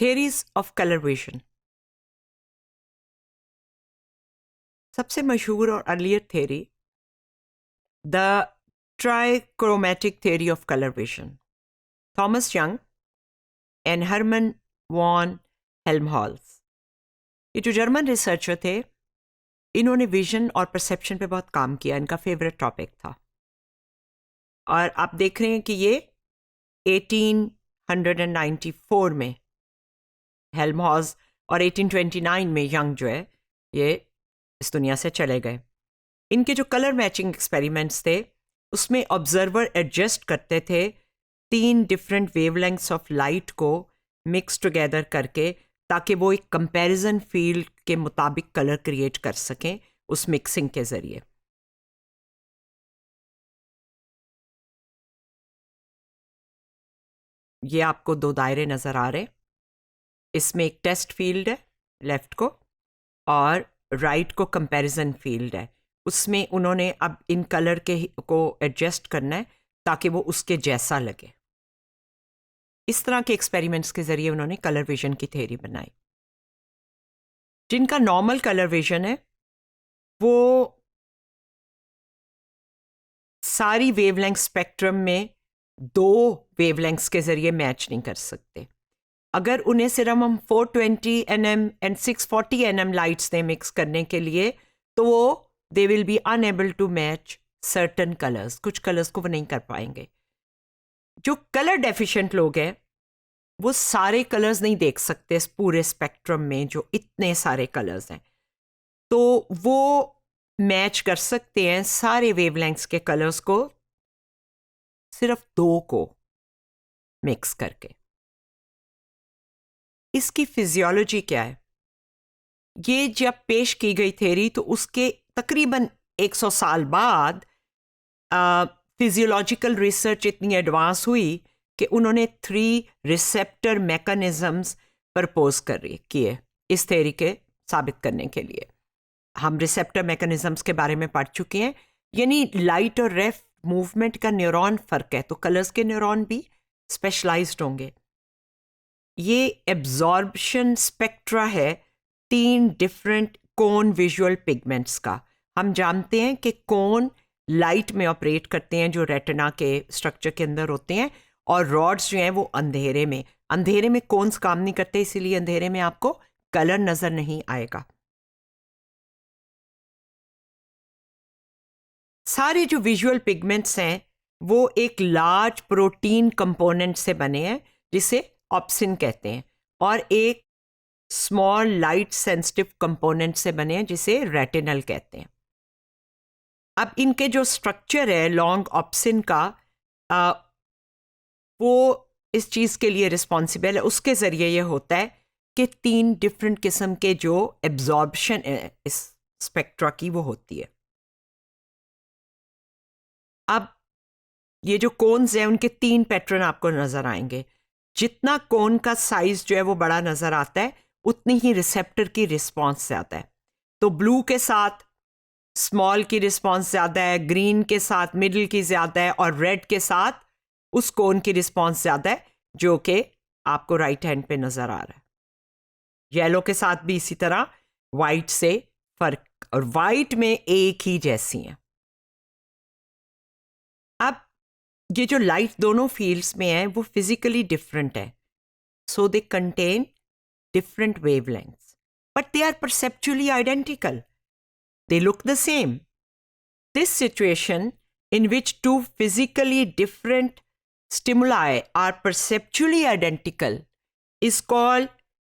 Theories of color vision. सबसे मशहूर और earlier theory the trichromatic theory of colour vision, Thomas Young and Hermann von Helmholtz. ये जो German researcher थे, इन्होंने विजन और परसेप्शन पे बहुत काम किया। इनका फेवरेट टॉपिक था। और आप देख रहे हैं कि ये 1894 में हेल्महोल्ट्ज और 1829 में यंग जो है ये इस दुनिया से चले गए। इनके जो कलर मैचिंग एक्सपेरिमेंट्स थे, उसमें ऑब्जर्वर एडजस्ट करते थे 3 डिफरेंट वेवलेंथ्स ऑफ लाइट को मिक्स टुगेदर करके, ताकि वो एक कंपैरिजन फील्ड के मुताबिक कलर क्रिएट कर सकें उस मिक्सिंग के ज़रिए। ये आपको 2 दायरे नज़र आ रहे हैं। इसमें एक टेस्ट फील्ड है लेफ़्ट को, और राइट को कंपैरिजन फील्ड है। उसमें उन्होंने अब इन कलर के को एडजस्ट करना है ताकि वो उसके जैसा लगे। इस तरह के एक्सपेरिमेंट्स के ज़रिए उन्होंने कलर विजन की थ्योरी बनाई। जिनका नॉर्मल कलर विजन है वो सारी वेवलेंथ स्पेक्ट्रम में 2 वेवलेंथ्स के ज़रिए मैच नहीं कर सकते। अगर उन्हें सिर्फ हम 420 nm एंड 640 nm लाइट्स दें मिक्स करने के लिए, तो वो they will be unable to match certain colours. कुछ कलर्स को वो नहीं कर पाएंगे। जो कलर डेफिशिएंट लोग हैं वो सारे कलर्स नहीं देख सकते इस पूरे स्पेक्ट्रम में जो इतने सारे कलर्स हैं। तो वो मैच कर सकते हैं सारे वेवलेंथ्स के कलर्स को सिर्फ 2 को मिक्स करके। इसकी फिजियोलॉजी क्या है? ये जब पेश की गई थ्योरी तो उसके तकरीबन 100 साल बाद फिजियोलॉजिकल रिसर्च इतनी एडवांस हुई कि उन्होंने 3 रिसेप्टर मैकेनिज्म्स प्रपोज किए इस थ्योरी के साबित करने के लिए। हम रिसेप्टर मैकेनिज्म्स के बारे में पढ़ चुके हैं। यानी लाइट और रेफ मूवमेंट का न्यूरॉन फ़र्क है, तो कलर्स के न्यूरॉन भी स्पेशलाइज्ड होंगे। ये एब्जॉर्प्शन स्पेक्ट्रा है 3 डिफरेंट कोन विजुअल पिगमेंट्स का। हम जानते हैं कि कोन लाइट में ऑपरेट करते हैं जो रेटिना के स्ट्रक्चर के अंदर होते हैं, और रॉड्स जो हैं वो अंधेरे में कोन्स काम नहीं करते, इसीलिए अंधेरे में आपको कलर नज़र नहीं आएगा। सारे जो विजुअल पिगमेंट्स हैं वो एक लार्ज प्रोटीन कंपोनेंट से बने हैं जिसे ऑप्सिन कहते हैं, और एक स्मॉल लाइट सेंसिटिव कंपोनेंट से बने हैं जिसे रेटिनल कहते हैं। अब इनके जो स्ट्रक्चर है लॉन्ग ऑप्सिन का, वो इस चीज़ के लिए रिस्पॉन्सिबल है। उसके ज़रिए ये होता है कि 3 डिफरेंट किस्म के जो एब्जॉर्प्शन है इस स्पेक्ट्रा की वो होती है। अब ये जो कोन्स हैं उनके 3 पैटर्न आपको नज़र आएंगे। जितना कोन का साइज जो है वो बड़ा नज़र आता है, उतनी ही रिसेप्टर की रिस्पॉन्स ज़्यादा है। तो ब्लू के साथ स्मॉल की रिस्पॉन्स ज़्यादा है, ग्रीन के साथ मिडिल की ज़्यादा है, और रेड के साथ उस कोन की रिस्पॉन्स ज़्यादा है जो कि आपको राइट हैंड पे नज़र आ रहा है। येलो के साथ भी इसी तरह, वाइट से फ़र्क, और वाइट में एक ही जैसी हैं। अब ये जो लाइट दोनों फील्ड्स में है वो फिजिकली डिफरेंट है, so they contain different wavelengths, but they are perceptually identical. They look the same. This situation in which 2 physically different stimuli are perceptually identical is called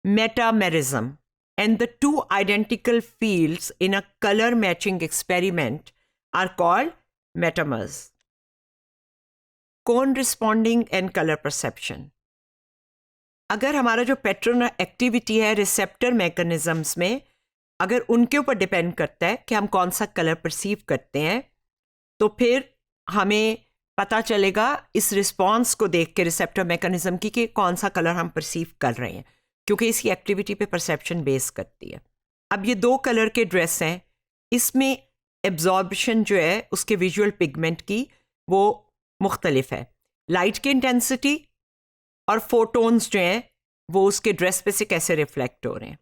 metamerism, and the 2 identical fields in a color matching experiment are called metamers. Cone responding and color perception. अगर हमारा जो pattern activity है receptor mechanisms में, अगर उनके ऊपर depend करता है कि हम कौन सा कलर परसीव करते हैं, तो फिर हमें पता चलेगा इस रिस्पॉन्स को देख के रिसेप्टर मैकेनिज्म की कि कौन सा कलर हम परसीव कर रहे हैं, क्योंकि इसकी एक्टिविटी पे परसेप्शन बेस करती है। अब ये 2 कलर के ड्रेस हैं, इसमें एब्जॉर्प्शन जो है उसके विजुअल पिगमेंट की वो मुख्तलिफ है। लाइट की इंटेंसिटी और फोटोन्स जो हैं वो उसके ड्रेस पे से कैसे रिफ्लेक्ट हो रहे हैं।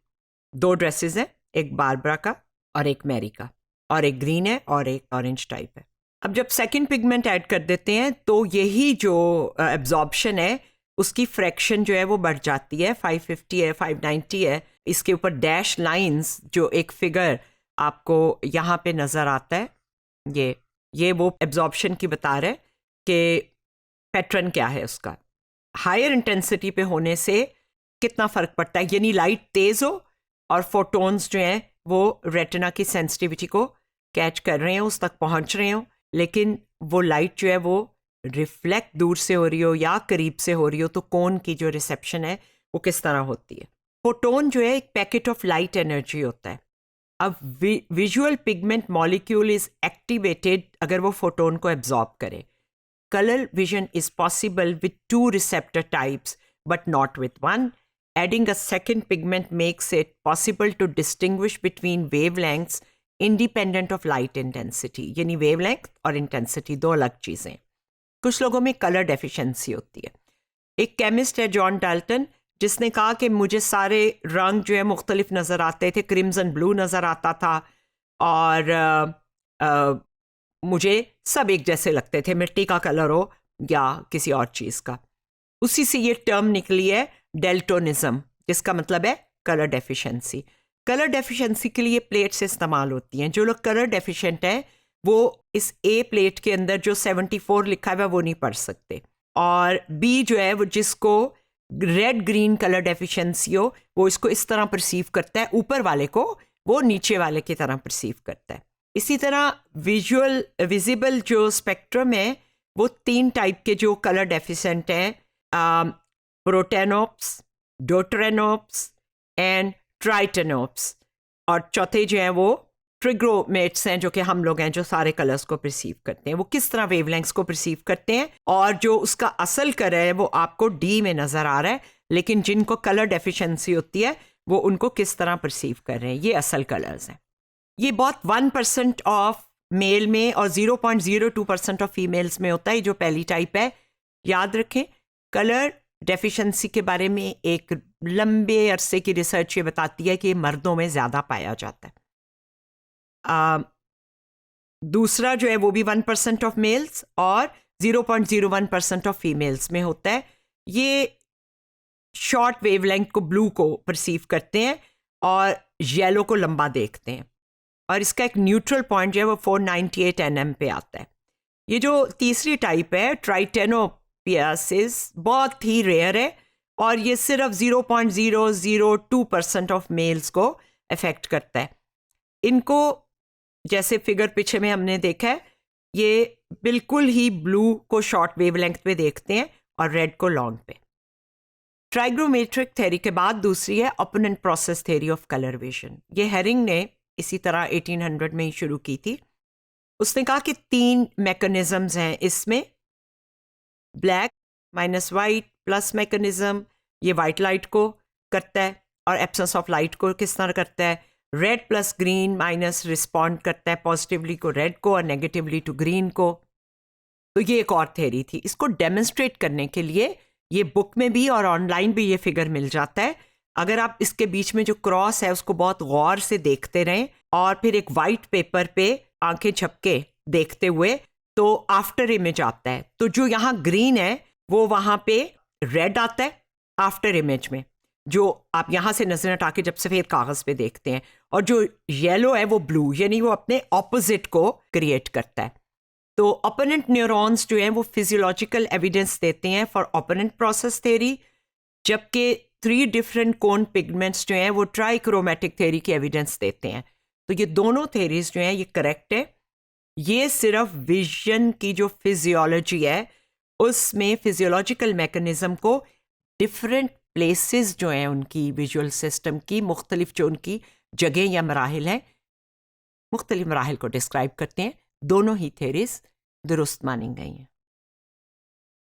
2 ड्रेसेस हैं, एक बारबरा का और एक मैरी का, और एक ग्रीन है और एक ऑरेंज टाइप है। अब जब सेकंड पिगमेंट ऐड कर देते हैं तो यही जो एब्जॉर्प्शन है उसकी फ्रैक्शन जो है वो बढ़ जाती है, 550 है, 590 है। इसके ऊपर डैश लाइंस जो एक फिगर आपको यहाँ पे नज़र आता है, ये वो एब्जॉर्प्शन की बता रहे हैं कि पैटर्न क्या है उसका। हायर इंटेंसिटी पे होने से कितना फ़र्क पड़ता है, यानी लाइट तेज़ हो और फोटोन्स जो हैं वो रेटिना की सेंसिटिविटी को कैच कर रहे हो, उस तक पहुंच रहे हो, लेकिन वो लाइट जो है वो रिफ्लेक्ट दूर से हो रही हो या करीब से हो रही हो, तो कोन की जो रिसेप्शन है वो किस तरह होती है। फोटोन जो है एक पैकेट ऑफ लाइट एनर्जी होता है। अब visual pigment molecule is activated अगर वो फोटोन को एब्जॉर्ब करे। Color vision is possible with 2 receptor types, but not with one. Adding a second pigment makes it possible to distinguish between wavelengths independent of light intensity. यानी wavelength और intensity 2 अलग चीज़ें। कुछ लोगों में कलर डेफिशिएंसी होती है। एक केमिस्ट है जॉन डाल्टन, जिसने कहा कि मुझे सारे रंग जो है मुख्तलिफ नज़र आते थे, क्रिम्सन ब्लू नज़र आता था और मुझे सब एक जैसे लगते थे, मिट्टी का कलर हो या किसी और चीज़ का। उसी से ये टर्म निकली है डेल्टोनिज्म, जिसका मतलब है कलर डेफिशिएंसी। कलर डेफिशिएंसी के लिए प्लेट्स इस्तेमाल होती हैं। जो लोग कलर डेफिशिएंट हैं वो इस ए प्लेट के अंदर जो 74 लिखा हुआ है वो नहीं पढ़ सकते, और बी जो है वो जिसको रेड ग्रीन कलर डेफिशिएंसी हो वो इसको इस तरह परसीव करता है, ऊपर वाले को वो नीचे वाले की तरह परसीव करता है। इसी तरह विजिबल जो स्पेक्ट्रम है वो 3 टाइप के जो कलर डेफिशिएंट हैं, प्रोटेनोप्स, डोटेरेनोप्स एंड ट्राइटेनोप्स, और चौथे जो हैं वो ट्रिग्रोमेट्स हैं, जो कि हम लोग हैं जो सारे कलर्स को परसीव करते हैं। वो किस तरह वेवलेंथ्स को परसीव करते हैं, और जो उसका असल कलर है वो आपको डी में नज़र आ रहा है, लेकिन जिनको कलर डेफिशिएंसी होती है वो उनको किस तरह परसीव कर रहे हैं, ये असल कलर्स हैं। ये बहुत 1% ऑफ मेल में और 0.02% ऑफ फीमेल्स में होता है, जो पहली टाइप है। याद रखें, कलर डेफिशिएंसी के बारे में एक लंबे अरसे की रिसर्च ये बताती है कि मर्दों में ज़्यादा पाया जाता है। दूसरा जो है वो भी 1% ऑफ मेल्स और 0.01% ऑफ फीमेल्स में होता है। ये शॉर्ट वेवलेंथ को, ब्लू को परसीव करते हैं और येलो को लंबा देखते हैं, और इसका एक न्यूट्रल पॉइंट जो है वो 498 nm पे आता है। ये जो तीसरी टाइप है ट्राइटेनोपियासिस बहुत ही रेयर है, और ये सिर्फ 0.002% ऑफ मेल्स को अफेक्ट करता है। इनको जैसे फिगर पीछे में हमने देखा है, ये बिल्कुल ही ब्लू को शॉर्ट वेवलेंथ पे देखते हैं और रेड को लॉन्ग पे। ट्राइग्रोमेट्रिक थ्योरी के बाद दूसरी है opponent process theory of colour vision. ये हेरिंग ने इसी तरह 1800 में ही शुरू की थी। उसने कहा कि 3 मैकेनिज्म्स हैं इसमें, black minus white plus mechanism, ये वाइट लाइट को करता है और एब्सेंस ऑफ लाइट को किस तरह करता है। Red plus green minus respond करता है पॉजिटिवली को रेड को और नेगेटिवली टू ग्रीन को। तो ये एक और थ्योरी थी। इसको डेमोन्स्ट्रेट करने के लिए ये बुक में भी और ऑनलाइन भी ये फिगर मिल जाता है। अगर आप इसके बीच में जो क्रॉस है उसको बहुत गौर से देखते रहें और फिर एक वाइट पेपर पे आंखें झपके देखते हुए, तो आफ्टर इमेज आता है। तो जो यहाँ ग्रीन है वो वहाँ पे रेड आता है आफ्टर इमेज में, जो आप यहाँ से नजर हटा के जब सफ़ेद कागज़ पे देखते हैं, और जो येलो है वो ब्लू, यानी वो अपने ऑपोजिट को क्रिएट करता है। तो ओपोनेंट न्यूरॉन्स जो हैं वो फिजियोलॉजिकल एविडेंस देते हैं फॉर ओपोनेंट प्रोसेस थ्योरी, जबकि 3 डिफरेंट कोन पिगमेंट्स जो हैं वो ट्राइक्रोमेटिक थ्योरी की एविडेंस देते हैं। तो ये दोनों थ्योरीज जो हैं ये करेक्ट है। ये सिर्फ विजन की जो फिजियोलॉजी है उसमें फिजियोलॉजिकल मैकेनिज्म को डिफरेंट प्लेसेस जो हैं उनकी विजुअल सिस्टम की मुख्तलिफ जो उनकी जगह या मराहिल हैं, मुख्तलिफ मराहिल को डिस्क्राइब करते हैं। दोनों ही थ्योरीज दुरुस्त मानी गई हैं।